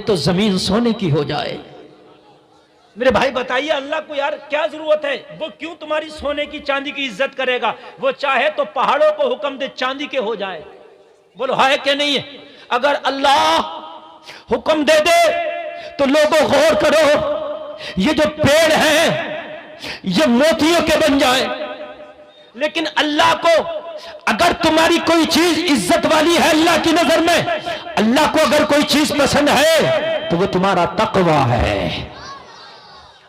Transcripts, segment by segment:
تو زمین سونے کی ہو جائے۔ میرے بھائی بتائیے اللہ کو یار کیا ضرورت ہے؟ وہ کیوں تمہاری سونے کی چاندی کی عزت کرے گا؟ وہ چاہے تو پہاڑوں کو حکم دے چاندی کے ہو جائے۔ بولو ہے کہ نہیں ہے؟ اگر اللہ حکم دے دے تو لوگوں غور کرو، یہ جو پیڑ ہیں یہ موتیوں کے بن جائیں، لیکن اللہ کو اگر تمہاری کوئی چیز عزت والی ہے اللہ کی نظر میں، اللہ کو اگر کوئی چیز پسند ہے تو وہ تمہارا تقوی ہے۔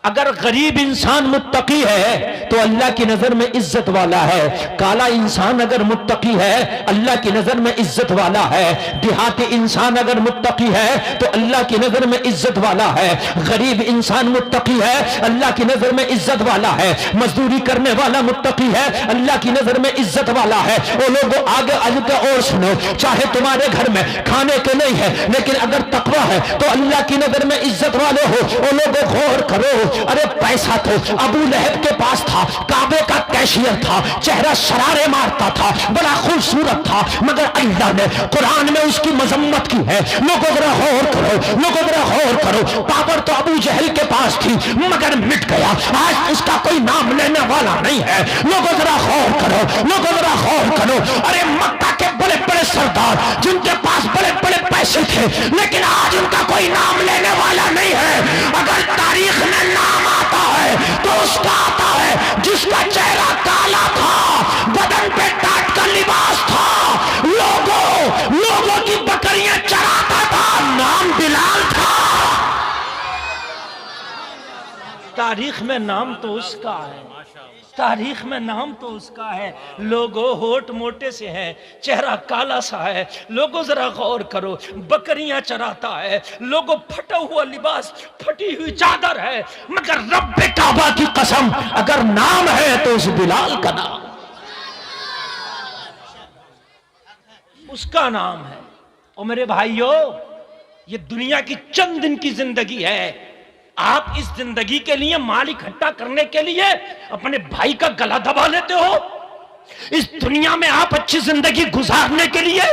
اگر غریب انسان متقی ہے تو اللہ کی نظر میں عزت والا ہے، کالا انسان اگر متقی ہے اللہ کی نظر میں عزت والا ہے، دیہاتی انسان اگر متقی ہے تو اللہ کی نظر میں عزت والا ہے، غریب انسان متقی ہے اللہ کی نظر میں عزت والا ہے، مزدوری کرنے والا متقی ہے اللہ کی نظر میں عزت والا ہے۔ وہ لوگوں آگے اور سنو، چاہے تمہارے گھر میں کھانے کے نہیں ہے لیکن اگر تقوی ہے تو اللہ کی نظر میں عزت والے ہو۔ وہ لوگوں غور کرو، ارے پیسہ تو ابو لہب کے پاس تھا، کعبے کا کیشیئر تھا، چہرہ شرارے مارتا تھا، بڑا خوبصورت تھا، مگر اللہ نے قرآن میں اس کی مذمت کی ہے۔ لوگوں ذرا غور کرو، لوگوں ذرا غور کرو، پاور تو ابو جہل کے پاس تھی مگر مٹ گیا، آج اس کا کوئی نام لینے والا نہیں ہے۔ لوگوں ذرا غور کرو، لوگوں ذرا غور کرو، ارے مکہ کے بڑے بڑے سردار جن کے پاس بڑے بڑے پیسے تھے لیکن آج ان کا کوئی نام لینے والا نہیں ہے۔ اگر تاریخ میں نام آتا ہے تو اس کا آتا ہے جس کا چہرہ کالا تھا، بدن پہ ٹاٹ کا لباس تھا، لوگوں کی بکریاں چراتا تھا، نام بلال تھا۔ تاریخ میں نام تو اس کا ہے، تاریخ میں نام تو اس کا ہے، لوگوں ہوٹ موٹے سے ہے، چہرہ کالا سا ہے، لوگوں ذرا غور کرو، بکریاں چراتا ہے، لوگوں پھٹا ہوا لباس، پھٹی ہوئی چادر ہے، مگر رب کعبہ کی قسم اگر نام ہے تو اس بلال کا نام، اس کا نام ہے۔ اور میرے بھائیو یہ دنیا کی چند دن کی زندگی ہے، آپ اس زندگی کے لیے مال اکٹھا کرنے کے لیے اپنے بھائی کا گلا دبا لیتے ہو؟ اس دنیا میں آپ اچھی زندگی گزارنے کے لیے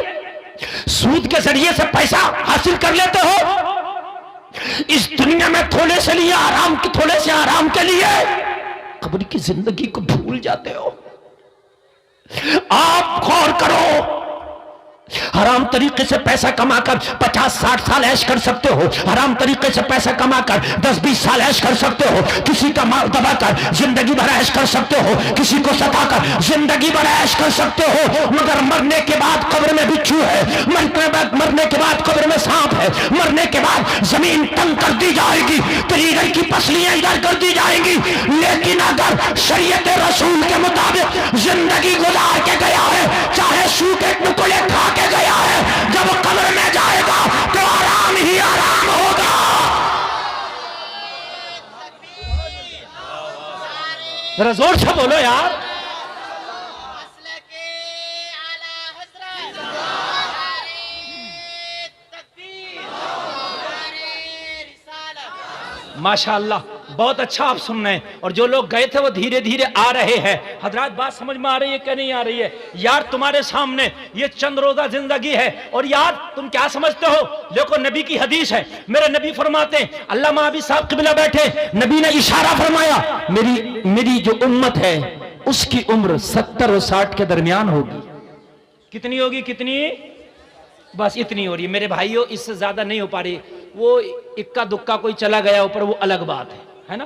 سود کے ذریعے سے پیسہ حاصل کر لیتے ہو؟ اس دنیا میں تھوڑے سے آرام کے لیے قبر کی زندگی کو بھول جاتے ہو؟ آپ غور کرو، حرام طریقے سے پیسہ کما کر 50-60 سال عیش کر سکتے ہو، حرام طریقے سے پیسہ کما کر 10-20 سال عیش کر سکتے ہو، کسی کا مال دبا کر زندگی بھر عیش کر سکتے ہو، کسی کو ستا کر زندگی بھر عیش کر سکتے ہو، مگر مرنے کے بعد قبر میں بچھو ہے، مرنے کے بعد قبر میں سانپ ہے، مرنے کے بعد زمین تنگ کر دی جائے گی، تیری گھر کی پسلیاں ادھر کر دی جائیں گی، لیکن اگر شریعت رسول کے مطابق زندگی گزار کے گیا ہے، چاہے سو کے ٹکڑے کھا کے گیا ہے، جب قبر میں جائے گا تو آرام ہی آرام ہوگا۔ ذرا زور سے بولو یار۔ ماشاءاللہ بہت اچھا آپ سن رہے ہیں، اور جو لوگ گئے تھے وہ دھیرے دھیرے آ رہے ہیں۔ حضرات بات سمجھ میں آ رہی ہے کہ نہیں آ رہی ہے؟ یار تمہارے سامنے یہ چند روزہ زندگی ہے، اور یار تم کیا سمجھتے ہو؟ دیکھو نبی کی حدیث ہے، میرے نبی فرماتے ہیں، علامہ ابی صاحب قبلہ بیٹھے، نبی نے اشارہ فرمایا، میری جو امت ہے اس کی عمر 70 اور 60 کے درمیان ہوگی۔ کتنی ہوگی؟ کتنی؟ بس اتنی ہو رہی ہے میرے بھائیوں، اس سے زیادہ نہیں ہو پا رہی۔ وہ اکا دکا کوئی چلا گیا اوپر وہ الگ بات ہے نا،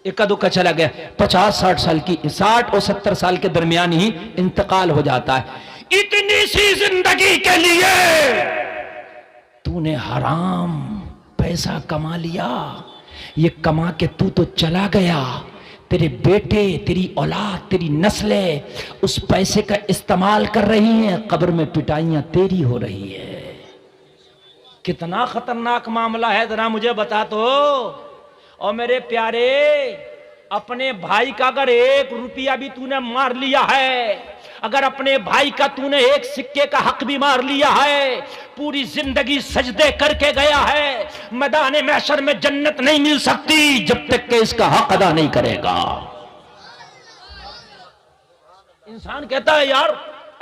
اکا دکا چلا گیا، 50-60 سال کی، 60 اور 70 سال کے درمیان ہی انتقال ہو جاتا ہے۔ اتنی سی زندگی کے لیے تو نے حرام پیسہ کما لیا، یہ کما کے تو چلا گیا، تیرے بیٹے، تیری اولاد، تیری نسلیں اس پیسے کا استعمال کر رہی ہیں، قبر میں پٹائیاں تیری ہو رہی ہے۔ کتنا خطرناک معاملہ ہے ذرا مجھے بتا تو۔ اور میرے پیارے اپنے بھائی کا اگر 1 روپیہ بھی تو نے مار لیا ہے، اگر اپنے بھائی کا تو نے 1 سکے کا حق بھی مار لیا ہے، پوری زندگی سجدے کر کے گیا ہے، میدان محشر میں جنت نہیں مل سکتی جب تک کہ اس کا حق ادا نہیں کرے گا۔ انسان کہتا ہے یار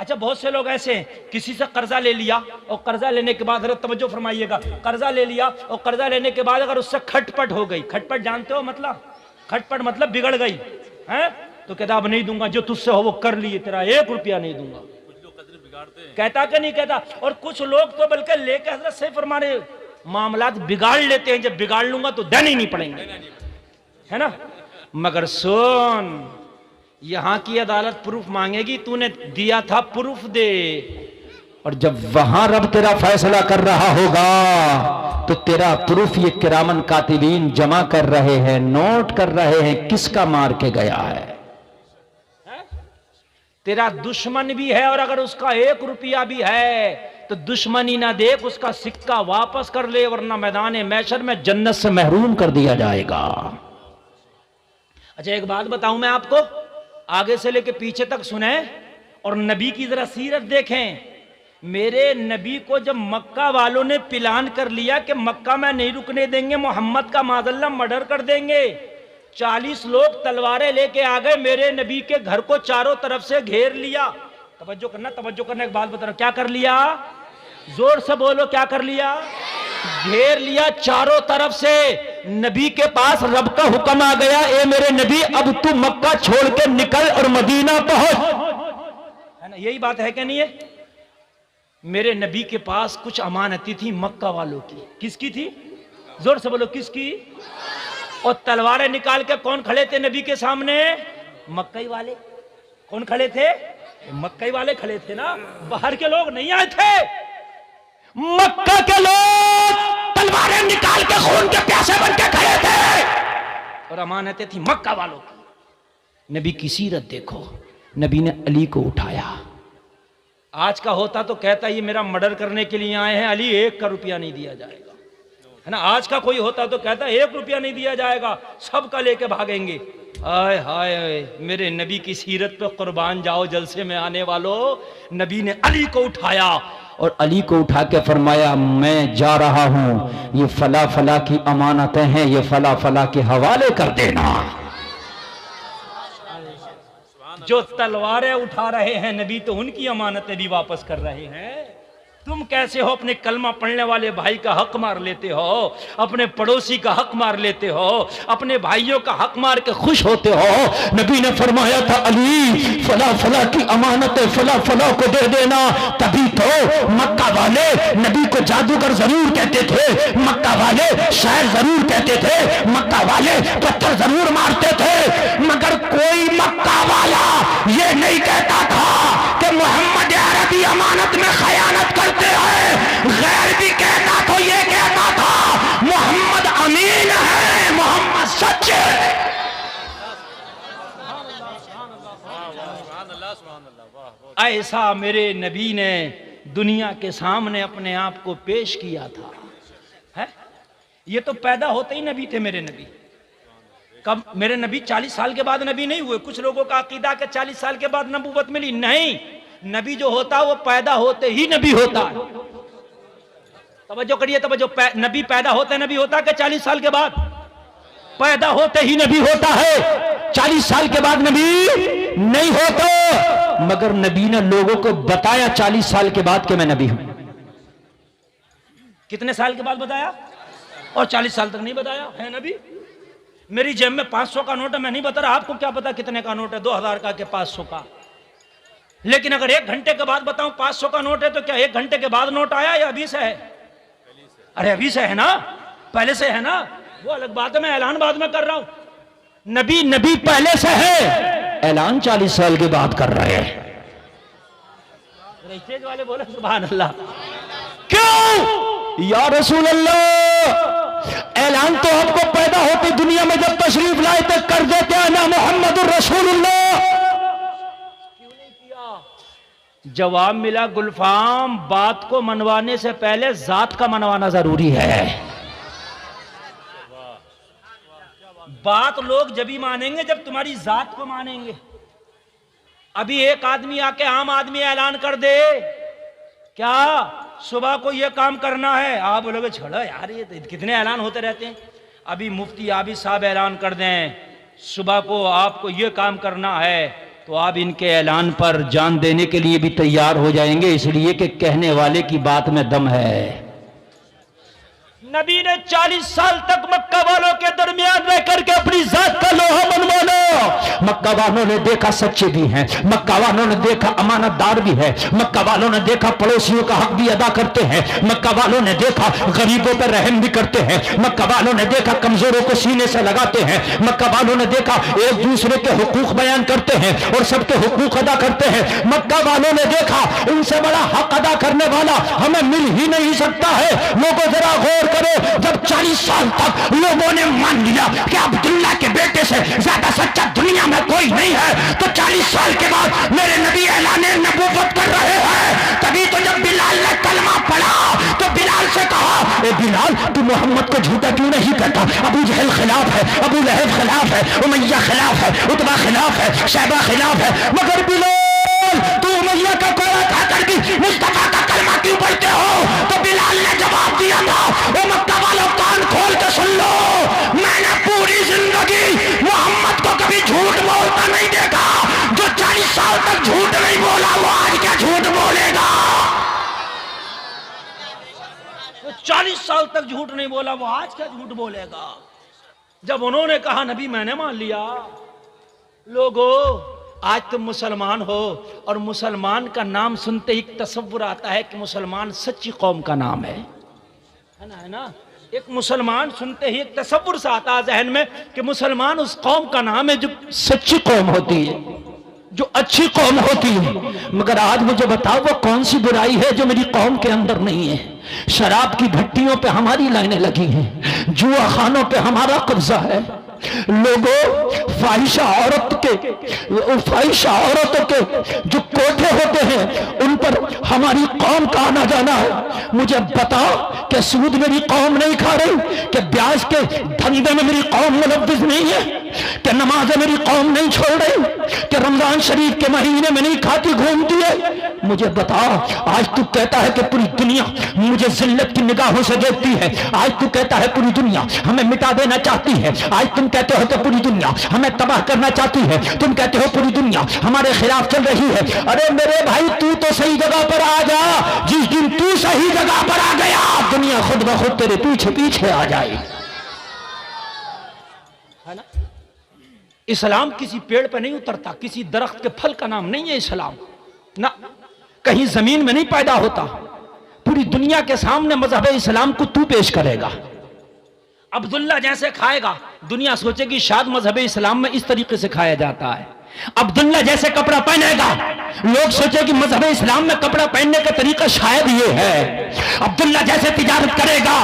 اچھا بہت سے لوگ ایسے ہیں، کسی سے قرضہ لے لیا اور قرضہ لینے کے بعد، حضرت توجہ فرمائیے گا، قرضہ لے لیا اور قرضہ لینے کے بعد اگر اس سے کھٹ پٹ ہو گئی، کھٹ پٹ جانتے ہو مطلب، کھٹ پٹ مطلب بگڑ گئی ہیں، تو کہتا اب نہیں دوں گا، جو تجھ سے ہو وہ کر لیے، تیرا 1 روپیہ نہیں دوں گا، کہتا کہ نہیں کہتا. اور کچھ لوگ تو بلکہ لے کے حضرت سے فرمانے معاملات بگاڑ لیتے ہیں، جب بگاڑ لوں گا تو دینے ہی نہیں پڑیں گے، ہے نا. مگر سن، یہاں کی عدالت پروف مانگے گی، تو نے دیا تھا پروف دے. اور جب وہاں رب تیرا فیصلہ کر رہا ہوگا تو تیرا پروف یہ کرامن کاتبین جمع کر رہے ہیں، نوٹ کر رہے ہیں کس کا مار کے گیا ہے. تیرا دشمن بھی ہے اور اگر اس کا 1 روپیہ بھی ہے تو دشمنی نہ دیکھ، اس کا سکہ واپس کر لے، ورنہ میدان محشر میں جنت سے محروم کر دیا جائے گا. اچھا ایک بات بتاؤں میں آپ کو، آگے سے لے کے پیچھے تک سنیں اور نبی کی ذرا سیرت دیکھیں. میرے نبی کو جب مکہ والوں نے پلان کر لیا کہ مکہ میں نہیں رکنے دیں گے، محمد کا معاذ اللہ مرڈر کر دیں گے، 40 لوگ تلواریں لے کے آگئے، میرے نبی کے گھر کو چاروں طرف سے گھیر لیا. توجہ کرنا ایک بات بتا رہا ہوں، کیا کر لیا؟ زور سے بولو، کیا کر لیا؟ گھیر لیا چاروں طرف سے. نبی کے پاس رب کا حکم آ گیا، اے میرے نبی اب تو مکہ چھوڑ کے نکل اور مدینہ پہنچ. ہے نا، یہی بات ہے کہ نہیں ہے؟ میرے نبی کے پاس کچھ امانتی تھی مکہ والوں کی. کس کی تھی؟ زور سے بولو، کس کی؟ اور تلواریں نکال کے کون کھڑے تھے نبی کے سامنے؟ مکئی والے. کون کھڑے تھے؟ مکئی والے کھڑے تھے نا، باہر کے لوگ نہیں آئے تھے. مکہ کے لوگ تلواریں نکال کے خون کے پیاسے بن کے کھڑے تھے اور امانتیں تھی مکہ والوں کی. نبی کی سیرت دیکھو، نبی نے علی کو اٹھایا. آج کا ہوتا تو کہتا یہ میرا مرڈر کرنے کے لیے آئے ہیں، علی 1 روپیہ نہیں دیا جائے گا، ہے نا. آج کا کوئی ہوتا تو کہتا 1 روپیہ نہیں دیا جائے گا، سب کا لے کے بھاگیں گے. آئے ہائے، میرے نبی کی سیرت پہ قربان جاؤ جلسے میں آنے والوں. نبی نے علی کو اٹھایا اور علی کو اٹھا کے فرمایا میں جا رہا ہوں، یہ فلاں فلاں کی امانتیں ہیں، یہ فلاں فلاں کے حوالے کر دینا. جو تلواریں اٹھا رہے ہیں نبی تو ان کی امانتیں بھی واپس کر رہے ہیں. تم کیسے ہو اپنے کلمہ پڑھنے والے بھائی کا حق مار لیتے ہو، اپنے پڑوسی کا حق مار لیتے ہو، اپنے بھائیوں کا حق مار کے خوش ہوتے ہو. نبی نے فرمایا تھا علی فلاں فلاں کی امانتیں فلاں فلاں کو دے دینا. تبھی تو مکہ والے نبی کو جادوگر ضرور کہتے تھے، مکہ والے شاعر ضرور کہتے تھے، مکہ والے پتھر ضرور مارتے تھے، مگر کوئی مکہ والا یہ نہیں کہتا تھا کہ محمد عربی امانت میں خیانت کرتے ہیں. غیر بھی کہتا تو یہ کہتا تھا محمد امین ہے، محمد سچ ہے. ایسا میرے نبی نے دنیا کے سامنے اپنے آپ کو پیش کیا تھا. یہ تو پیدا ہوتے ہی نبی تھے میرے نبی. کب میرے نبی 40 سال کے بعد نبی نہیں ہوئے. کچھ لوگوں کا عقیدہ کہ 40 سال کے بعد نبوت ملی. نہیں، نبی جو ہوتا وہ پیدا ہوتے ہی نبی ہوتا. توجہ کریے، توجہ. نبی پیدا ہوتے نبی ہوتا کہ 40 سال کے بعد؟ پیدا ہوتے ہی نبی ہوتا ہے، 40 سال کے بعد نبی نہیں ہوتا. مگر نبی نے لوگوں کو بتایا 40 سال کے بعد کہ میں نبی ہوں. کتنے سال کے بعد بتایا؟ اور 40 سال تک نہیں بتایا ہے نبی. میری جیب میں 500 کا نوٹ ہے، میں نہیں بتا رہا، آپ کو کیا پتا کتنے کا نوٹ ہے، 2000 کا کہ 500 کا. لیکن اگر 1 گھنٹے کے بعد بتاؤں 500 کا نوٹ ہے تو کیا 1 گھنٹے کے بعد نوٹ آیا یا ابھی سے ہے؟ ارے ابھی سے ہے نا، پہلے سے ہے نا. وہ الگ بات ہے، میں اعلان بعد میں کر رہا ہوں. نبی پہلے سے ہے، اعلان 40 سال کے بعد کر رہے ہیں. اسٹیج والے بولے سبحان اللہ. کیوں یا رسول اللہ؟ اعلان تو آپ کو پیدا ہوتی دنیا میں جب تشریف لائے تو کر دیتے انا محمد الرسول اللہ. کیوں نہیں کیا؟ جواب ملا گلفام، بات کو منوانے سے پہلے ذات کا منوانا ضروری ہے. بات لوگ جبھی مانیں گے جب تمہاری ذات کو مانیں گے. ابھی ایک آدمی آ کے عام آدمی اعلان کر دے کیا صبح کو یہ کام کرنا ہے، آپ بولو گے چھوڑو یار یہ کتنے اعلان ہوتے رہتے ہیں. ابھی مفتی عابد صاحب اعلان کر دیں صبح کو آپ کو یہ کام کرنا ہے تو تو آپ ان کے اعلان پر جان دینے کے لیے بھی تیار ہو جائیں گے، اس لیے کہ کہنے والے کی بات میں دم ہے۔ نبی نے 40 سال تک مکہ والوں کے درمیان رہ کر کے اپنی ذات کا لوہا منوانا۔ مکہ والوں نے دیکھا سچے بھی ہیں، مکہ والوں نے دیکھا امانت دار بھی ہے، مکہ والوں نے دیکھا پڑوسیوں کا حق بھی ادا کرتے ہیں، مکہ والوں نے دیکھا غریبوں پر رحم بھی کرتے ہیں، مکہ والوں نے دیکھا کمزوروں کو سینے سے لگاتے ہیں، مکہ والوں نے دیکھا ایک دوسرے کے حقوق بیان کرتے ہیں اور سب کے حقوق ادا کرتے ہیں، مکہ والوں نے دیکھا ان سے بڑا حق ادا کرنے والا ہمیں مل ہی نہیں سکتا ہے۔ لوگوں ذرا غور کرو، جب 40 سال تک لوگوں نے مان لیا کہ عبداللہ کے بیٹے سے زیادہ سچا دنیا میں کوئی نہیں ہے، تو 40 سال کے بعد میرے نبی اعلان نبوت کر رہے ہیں۔ تبھی تو جب بلال نے کلمہ پڑھا تو بلال سے کہا، اے بلال تو محمد کو جھوٹا کیوں نہیں کہتا؟ ابو جہل خلاف ہے، ابو لہب خلاف ہے، امیہ خلاف ہے، عتبہ خلاف ہے، شیبہ خلاف ہے، مگر بلال تو امیہ کا کوڑا کھا کر بھی مصطفیٰ کا کلمہ کیوں پڑھتے ہو؟ تو بلال نے جواب دیا تھا، اے مکہ والوں کان کھول کے سن لو، میں نے پوری زندگی محمد کو کبھی جھوٹ بولتا نہیں دیکھا۔ جو 40 سال تک جھوٹ نہیں بولا وہ آج کیا جھوٹ بولے گا؟ 40 سال تک جھوٹ نہیں بولا وہ آج کیا جھوٹ بولے گا؟ جب انہوں نے کہا نبی میں نے مان لیا۔ لوگو آج تم مسلمان ہو اور مسلمان کا نام سنتے ہی تصور آتا ہے کہ مسلمان سچی قوم کا نام ہے نا؟ ایک مسلمان سنتے ہی ایک تصور سے آتا ہے ذہن میں کہ مسلمان اس قوم کا نام ہے جو سچی قوم ہوتی ہے، جو اچھی قوم ہوتی ہے۔ مگر آج مجھے بتاؤ وہ کون سی برائی ہے جو میری قوم کے اندر نہیں ہے؟ شراب کی بھٹیوں پہ ہماری لائنیں لگی ہیں، جوا خانوں پہ ہمارا قبضہ ہے، لوگوں فاحشہ عورتوں کے جو کوٹھے ہوتے ہیں ان پر ہماری قوم کا آنا جانا ہے۔ مجھے بتا کہ سود میری قوم نہیں کھا رہی، کہ بیاج کے دھندے میں میری قوم ملوث نہیں ہے، کہ نمازیں میری قوم نہیں چھوڑ رہی، کہ رمضان شریف کے مہینے میں نہیں کھاتی گھومتی ہے۔ مجھے بتا، آج تو کہتا ہے کہ پوری دنیا مجھے ذلت کی نگاہوں سے دیکھتی ہے، آج تو کہتا ہے پوری دنیا ہمیں مٹا دینا چاہتی ہے، آج تم کہتے ہو کہ پوری دنیا ہمیں تباہ کرنا چاہتی ہے، تم کہتے ہو پوری دنیا ہمارے خلاف چل رہی ہے۔ ارے میرے بھائی تو صحیح جگہ پر آ جا، جس دن تو صحیح جگہ پر آ گیا دنیا خود بخود تیرے پیچھے پیچھے آ جائے۔ اسلام کسی پیڑ پہ نہیں اترتا، کسی درخت کے پھل کا نام نہیں ہے اسلام، نہ کہیں زمین میں نہیں پیدا ہوتا۔ پوری دنیا کے سامنے مذہب اسلام کو تو پیش کرے گا۔ عبداللہ جیسے کھائے گا، دنیا سوچے گی شاید مذہب اسلام میں اس طریقے سے کھایا جاتا ہے۔ عبداللہ جیسے کپڑا پہنے گا، لوگ سوچے کہ مذہب اسلام میں کپڑا پہننے کا طریقہ شاید یہ ہے۔ عبداللہ جیسے تجارت کرے گا،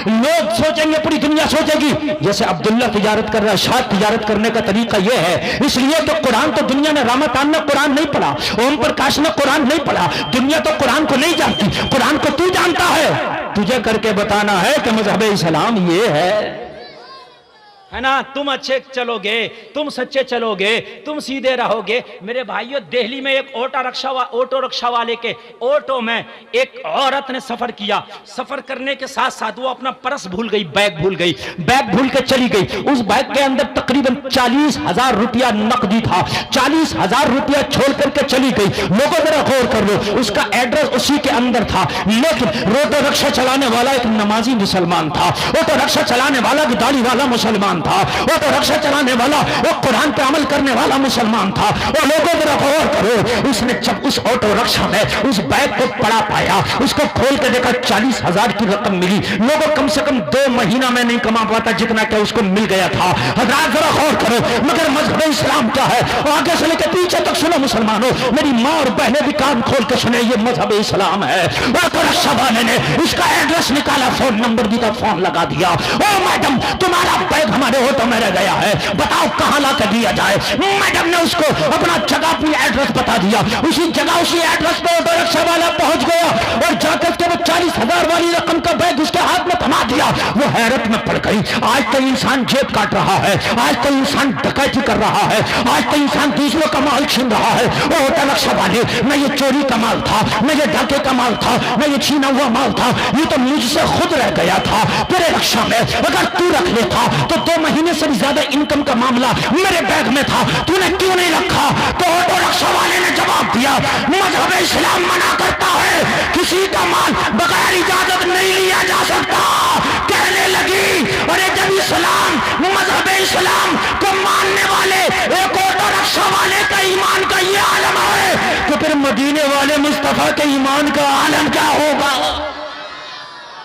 لوگ سوچیں گے، پوری دنیا سوچے گی جیسے عبداللہ تجارت کر رہا ہے، شاید تجارت کرنے کا طریقہ یہ ہے۔ اس لیے تو قرآن تو دنیا نے، رامتان نے قرآن نہیں پڑھا، اوم پرکاش نے قرآن نہیں پڑھا، دنیا تو قرآن کو نہیں جانتی، قرآن کو تو جانتا ہے۔ تجھے کر کے بتانا ہے کہ مذہب اسلام یہ ہے نا؟ تم اچھے چلو گے، تم سچے چلو گے، تم سیدھے رہو گے۔ میرے بھائیو، دہلی میں ایک آٹو رکشہ والے کے آٹو میں ایک عورت نے سفر کیا۔ سفر کرنے کے ساتھ ساتھ وہ اپنا پرس بھول گئی، بیگ بھول کے چلی گئی۔ اس بیگ کے اندر تقریباً 40,000 روپیہ نقدی تھا، 40,000 روپیہ چھوڑ کر کے چلی گئی۔ لوگوں ذرا غور کر لو، اس کا ایڈریس اسی کے اندر تھا، لیکن آٹو رکشہ چلانے والا ایک نمازی مسلمان تھا، آٹو رکشہ چلانے والا ایک داڑھی والا مسلمان تھا، آٹو رکشہ چلانے والا وہ قرآن پہ عمل کرنے والا مسلمان تھا۔ اور لوگوں ذرا غور کرو، اس نے جب اس آٹو رکشہ میں اس بیگ کو پڑا پایا، اس کو کھول کے دیکھا، 40,000 کی رقم ملی۔ لوگوں کم سے کم 2 مہینہ میں نہیں کما پاتا جتنا کہ اس کو مل گیا تھا۔ حضرات ذرا غور کرو، مگر مذہب اسلام کیا ہے؟ آگے سے لے کے پیچھے تک سنو مسلمانوں، میری ماں اور بہنیں بھی کان کھول کے سنیں، یہ مذہب اسلام ہے۔ آٹو رکشہ والے نے اس کا ایڈریس نکالا، فون نمبر دیا، فون لگا دیا، او میڈم تمہارا بیگ ہمارے آٹو میں رہ گیا ہے، بتاؤ کہاں لا کے دیا جائے؟ میڈم نے اس کو اپنا جگہ، اپنی ایڈریس بتا دیا، اسی جگہ اسی ایڈریس پہ آٹو رکشہ والا پہنچ گیا اور جا کر کے وہ 40,000 والی رقم کا بیگ اس کے ہاتھ میں تھما دیا۔ وہ حیرت میں پڑ گئی. آج تو انسان جیب کاٹ رہا ہے, آج تو انسان ڈکیتی کر رہا ہے, آج تو انسان دوسروں کا مال چھین رہا ہے. وہ ہوٹل رکشہ والے, نہ یہ چوری کا مال تھا, نہ یہ ڈاکے کا مال تھا, نہ یہ چھینا ہوا مال تھا, یہ تو مجھ سے خود رہ گیا تھا تیرے رکشہ میں. اگر تو رکھ لیتا تو 2 مہینے سے بھی زیادہ انکم کا معاملہ میرے بیگ میں تھا, تو نے کیوں نہیں رکھا؟ تو آٹو رکشہ والے نے جواب دیا, مذہب اسلام منع کرتا ہے, کسی کا مال بغیر اجازت نہیں لیا جا سکتا. کہنے لگی ارے جب اسلام, مذہب اسلام کو ماننے والے ایک آٹو رکشہ والے کا ایمان کا یہ عالم ہے, تو پھر مدینے والے مصطفیٰ کے ایمان کا عالم کیا ہوگا؟